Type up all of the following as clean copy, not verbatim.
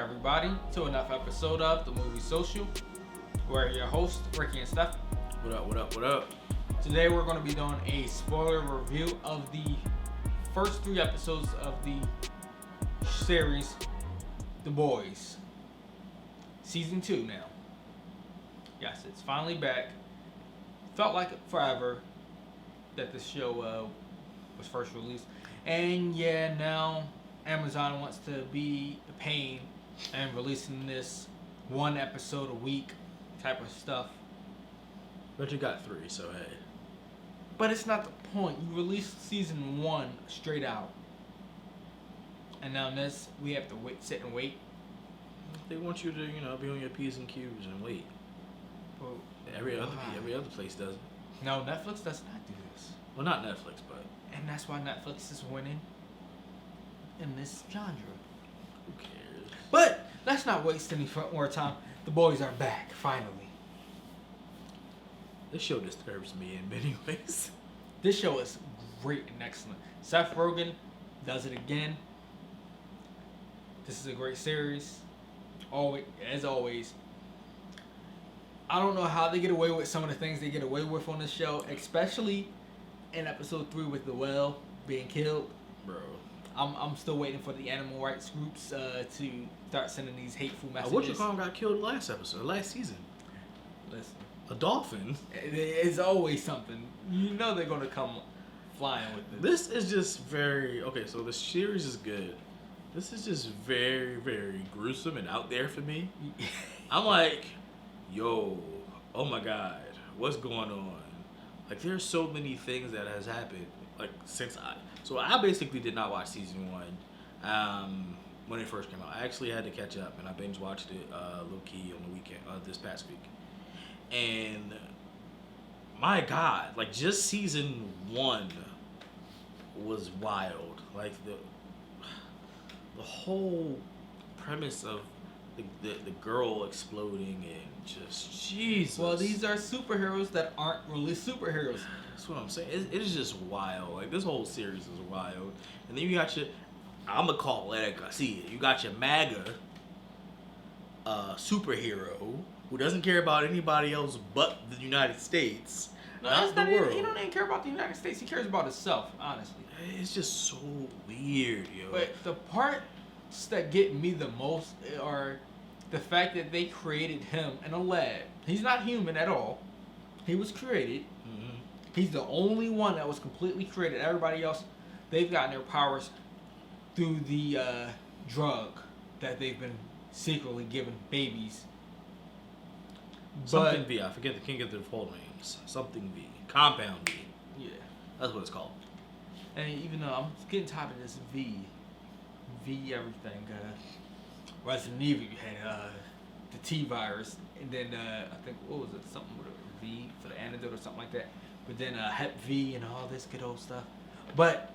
everybody, to another episode of The Movie Social. We're your hosts, Ricky and Steph. What up, what up, what up? Today we're going to be doing a spoiler review of the first 3 episodes of the series, The Boys. Season 2 now. Yes, it's finally back. Felt like forever that this show was first released. And yeah, now Amazon wants to be a pain and releasing this 1 episode a week type of stuff. But you got 3, so hey. But it's not the point. You released season 1 straight out. And now this, we have to sit and wait. They want you to, be on your P's and Q's and wait. Well, Every other place does it. No, Netflix does not do this. Well, not Netflix, but... And that's why Netflix is winning in this genre. Who cares? But let's not waste any more time. The boys are back, finally. This show disturbs me in many ways. This show is great and excellent. Seth Rogen does it again. This is a great series. Always, as always. I don't know how they get away with some of the things they get away with on this show, especially in episode 3 with the whale being killed. Bro. I'm still waiting for the animal rights groups to start sending these hateful messages. What you call got killed last season? Listen. A dolphin? It's always something. You know they're going to come flying with This is just very... Okay, so the series is good. This is just very, very gruesome and out there for me. I'm like, yo, oh my God, what's going on? Like, there's so many things that has happened. Like, So I basically did not watch season 1 when it first came out. I actually had to catch up, and I binge watched it low key on the weekend, this past week. And my God, like just season 1 was wild. Like the whole premise of the girl exploding and just Jesus. Well, these are superheroes that aren't really superheroes. That's what I'm saying. It is just wild. Like this whole series is wild. And then you got your, I'm gonna call it like I see it. You got your MAGA superhero who doesn't care about anybody else but the United States, not the world. He don't even care about the United States. He cares about himself, honestly. It's just so weird, yo. But the parts that get me the most are the fact that they created him in a lab. He's not human at all. He was created. Mm-hmm. He's the only one that was completely created. Everybody else, they've gotten their powers through the drug that they've been secretly giving babies. Something V. I forget. Can't get the full names. Something V. Compound V. Yeah. That's what it's called. And even though I'm getting tired of this V everything. Resident Evil, you had the T virus, and then I think what was it? Something with a V for the antidote or something like that. But then Hep V and all this good old stuff. But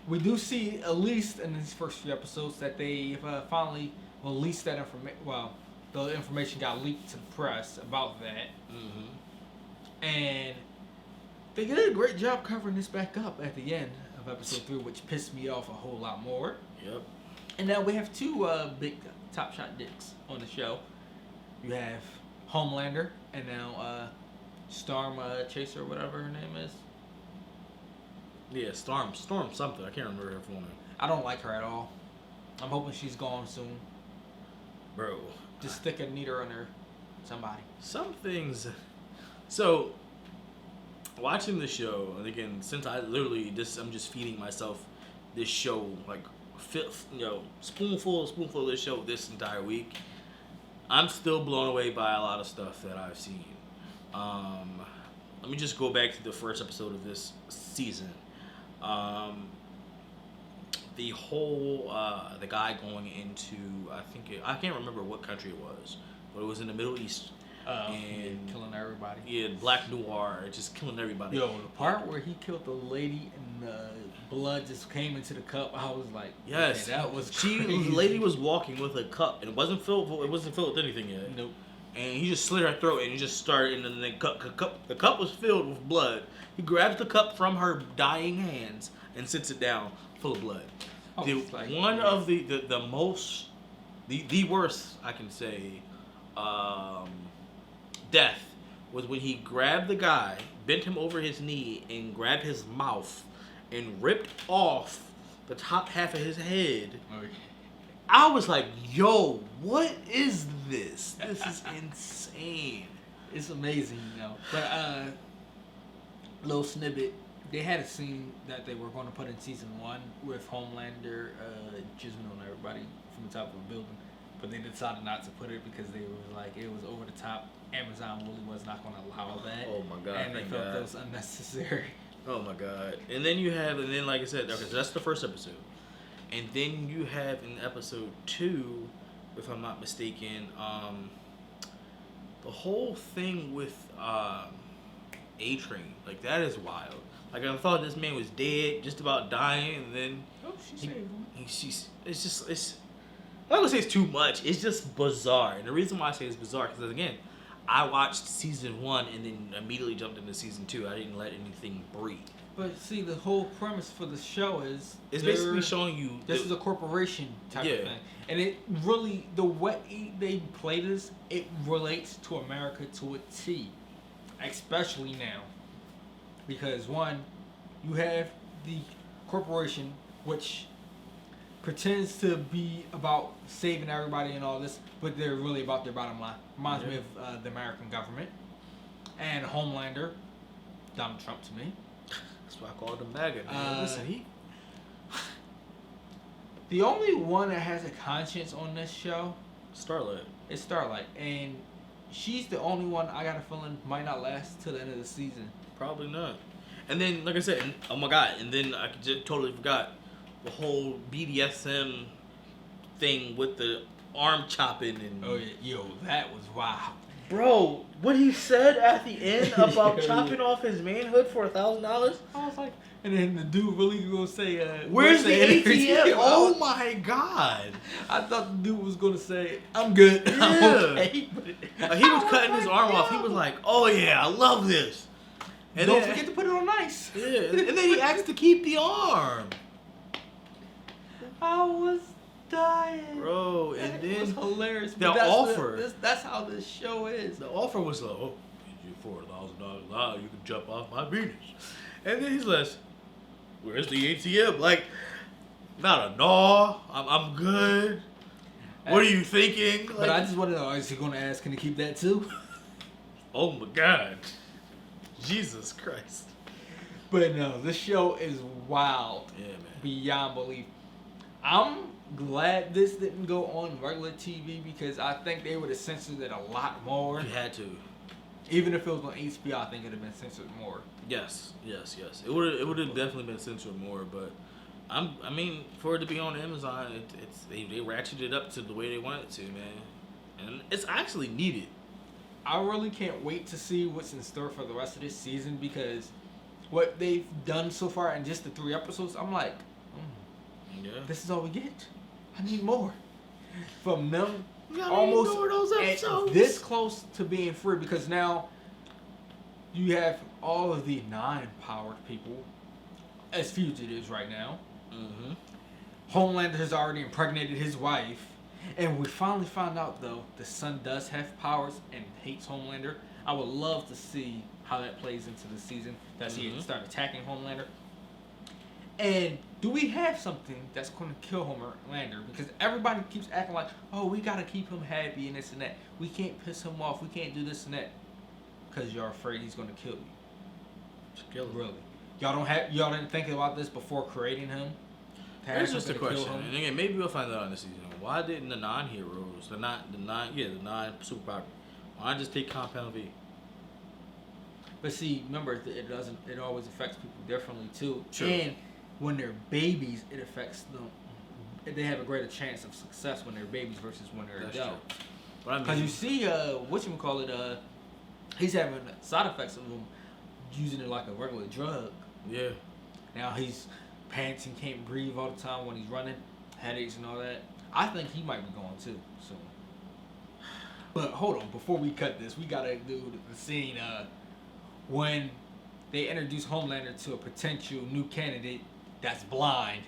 we do see, at least in these first few episodes, that they finally released that information. Well, the information got leaked to the press about that. Mm-hmm. And they did a great job covering this back up at the end of episode 3, which pissed me off a whole lot more. Yep. And now we have 2 big top shot dicks on the show. You have Homelander and now Storm Chaser, or whatever her name is. Yeah, Storm something. I can't remember her full name. I don't like her at all. I'm hoping she's gone soon. Bro. Just stick a needle in her. Somebody. Some things. So, watching the show, and again, since I'm just feeding myself this show, like, spoonful of this show this entire week. I'm still blown away by a lot of stuff that I've seen. Let me just go back to the first episode of this season. The whole the guy going into I can't remember what country it was, but it was in the Middle East. And killing everybody. Yeah, Black Noir, just killing everybody. Yo, the part where he killed the lady and the blood just came into the cup, I was like, yes, okay, that was crazy. The lady was walking with a cup, and it wasn't filled with anything yet. Nope. And he just slit her throat, and he just started, and then the cup was filled with blood. He grabs the cup from her dying hands and sits it down, full of blood. One of the most the worst I can say death was when he grabbed the guy, bent him over his knee, and grabbed his mouth and ripped off the top half of his head. Okay. I was like, yo, what is this? This is insane. It's amazing, you know. But little snippet, they had a scene that they were going to put in season 1 with Homelander jizzing on everybody from the top of a building, but they decided not to put it because they were like, it was over the top. Amazon really was not going to allow that. Oh my god! And they felt that was unnecessary. Oh my god! And then like I said, okay, so that's the first episode, and then you have in episode 2, if I'm not mistaken, the whole thing with A-Train, like that is wild. Like I thought this man was dead, just about dying, and then she saved him. It's I'm not gonna say it's too much. It's just bizarre, and the reason why I say it's bizarre because again, I watched season 1 and then immediately jumped into season 2. I didn't let anything breathe. But see, the whole premise for the show is it's basically showing you this is a corporation type of thing, and it really the way they play this, it relates to America to a T, especially now, because one, you have the corporation which pretends to be about saving everybody and all this, but they're really about their bottom line. Reminds me of the American government and Homelander, Donald Trump to me. That's why I called him MAGA. Listen, the only one that has a conscience on this show, Starlight. It's Starlight, and she's the only one I got a feeling might not last till the end of the season. Probably not. And then, like I said, oh my god, and then I just totally forgot the whole BDSM thing with the arm chopping and yo, that was wild, bro. What he said at the end about chopping off his manhood for $1,000. I was like, and then the dude really gonna say, "Where's the ATM?" Oh my god! I thought the dude was gonna say, "I'm good." Yeah. I'm okay. He was cutting his arm off. He was like, "Oh yeah, I love this." And don't forget to put it on ice. Yeah, and then he asked to keep the arm. I was dying, bro. And that then was hilarious. The offer. That's how this show is. The offer was like, "Oh, give you $4,000 now. You can jump off my penis." And then he's like, "Where's the ATM?" Like, not a no. I'm good. What are you thinking? Like, but I just want to know: is he going to ask? Can he keep that too? Oh my god, Jesus Christ! But no, this show is wild. Yeah, man. Beyond belief. I'm glad this didn't go on regular TV because I think they would have censored it a lot more. You had to. Even if it was on HBO, I think it would have been censored more. Yes. It would have definitely been censored more, but I mean, for it to be on Amazon, they ratcheted it up to the way they wanted it to, man, and it's actually needed. I really can't wait to see what's in store for the rest of this season because what they've done so far in just the 3 episodes, I'm like, this is all we get. I need more from them. Almost this close to being free because now you have all of the non-empowered people as fugitives right now. Mm-hmm. Homelander has already impregnated his wife, and we finally found out though the son does have powers and hates Homelander. I would love to see how that plays into the season. Does he start attacking Homelander? And do we have something that's going to kill Homelander? Because everybody keeps acting like, oh, we got to keep him happy and this and that. We can't piss him off. We can't do this and that. Because you're afraid he's going to kill you. Just kill him. Really? Y'all didn't think about this before creating him? That's just a question. And again, maybe we'll find out in the season. Why didn't the non-heroes, the non-superpowers, why not just take Compound V? But see, remember, it always affects people differently too. Sure. And when they're babies, it affects them. They have a greater chance of success when they're babies versus when they're adults. Because you see, he's having side effects of them using it like a regular drug. Yeah. Now he's panting, can't breathe all the time when he's running, headaches and all that. I think he might be going too soon. But hold on, before we cut this, we gotta do the scene when they introduce Homelander to a potential new candidate that's blind.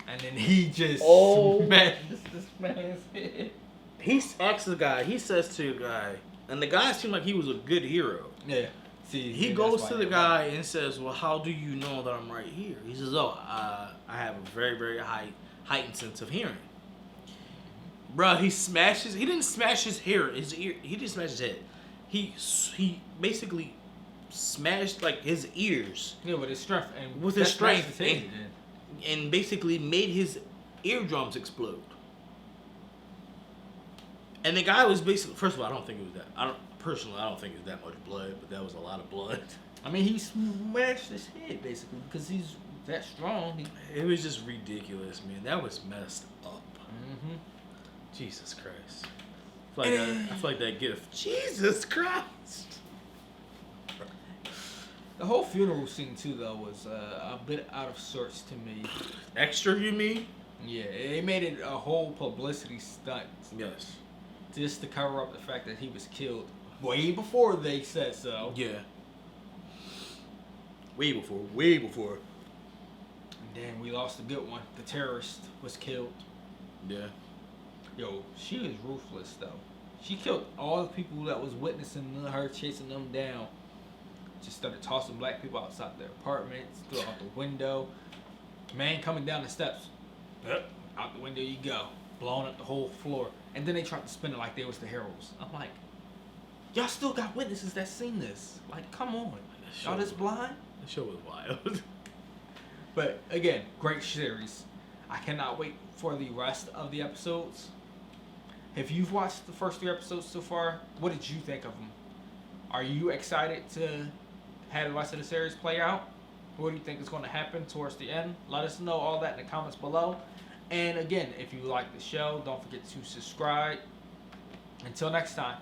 and then he just smashes this man's head. He asks the guy. He says to the guy, and the guy seemed like he was a good hero. Yeah. See, he goes to the guy and says, "Well, how do you know that I'm right here?" He says, "Oh, I have a very, very heightened sense of hearing." Bruh, he smashes. He didn't smash his hair, his ear. He didn't smash his head. He basically smashed like his ears. Yeah, with his strength and with his strength and basically made his eardrums explode. And the guy was basically, first of all, I don't think it was that. I don't think it was that much blood, but that was a lot of blood. I mean, he smashed his head basically because he's that strong. It was just ridiculous, man. That was messed up. Mm-hmm. Jesus Christ. I feel like that gift. Jesus Christ. The whole funeral scene too, though, was a bit out of sorts to me. Extra, you mean? Yeah, they made it a whole publicity stunt. Yes. Just to cover up the fact that he was killed way before they said so. Yeah. Way before. And then we lost a good one. The terrorist was killed. Yeah. Yo, she was ruthless though. She killed all the people that was witnessing her chasing them down. Just started tossing black people outside their apartments, threw out the window. Man coming down the steps. Yep. Out the window you go. Blowing up the whole floor. And then they tried to spin it like they was the heroes. I'm like, y'all still got witnesses that seen this. Like, come on. Y'all this blind? The show was wild. But again, great series. I cannot wait for the rest of the episodes. If you've watched the first 3 episodes so far, what did you think of them? Are you excited to have the rest of the series play out? What do you think is going to happen towards the end? Let us know all that in the comments below. And again, if you like the show, don't forget to subscribe. Until next time.